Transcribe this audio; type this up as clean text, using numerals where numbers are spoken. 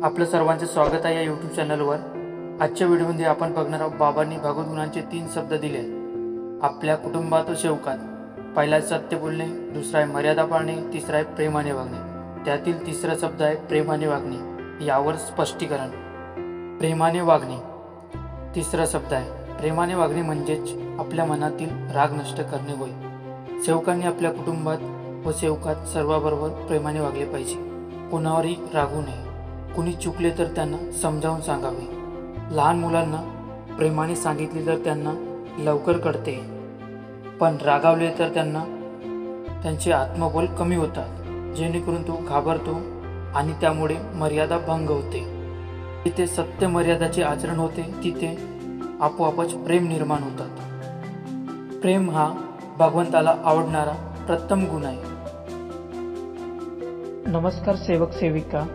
आपलं सर्वांचं स्वागत आहे या यूट्यूब चॅनलवर। आजच्या व्हिडिओमध्ये आपण बघणार आहोत बाबांनी भगवत गुणांचे 3 शब्द दिले आहेत आपल्या कुटुंबात व सेवकात। पहिला सत्य बोलणे, दुसरा आहे मर्यादा पाळणे, तिसरा आहे प्रेमाने वागणे। त्यातील तिसरा शब्द आहे प्रेमाने वागणे। यावर स्पष्टीकरण। प्रेमाने वागणे तिसरा शब्द आहे। प्रेमाने वागणे म्हणजेच आपल्या मनातील राग नष्ट करणे होय। सेवकांनी आपल्या कुटुंबात व सेवकात सर्वांबरोबर प्रेमाने वागले पाहिजे। कोणावरही रागू नये। कुणी चुकले तर त्यांना समजावून सांगावे। लहान मुलांना प्रेमाने सांगितले तर त्यांना लवकर कळते, पण रागावले तर त्यांचे आत्मबल कमी होतात, जेणेकरून तो घाबरतो आणि त्यामुळे मर्यादा भंग होते। जिथे सत्य मर्यादाचे आचरण होते तिथे आपोआपच प्रेम निर्माण होतात। प्रेम हा भगवंताला आवडणारा प्रथम गुण आहे। नमस्कार सेवक सेविका,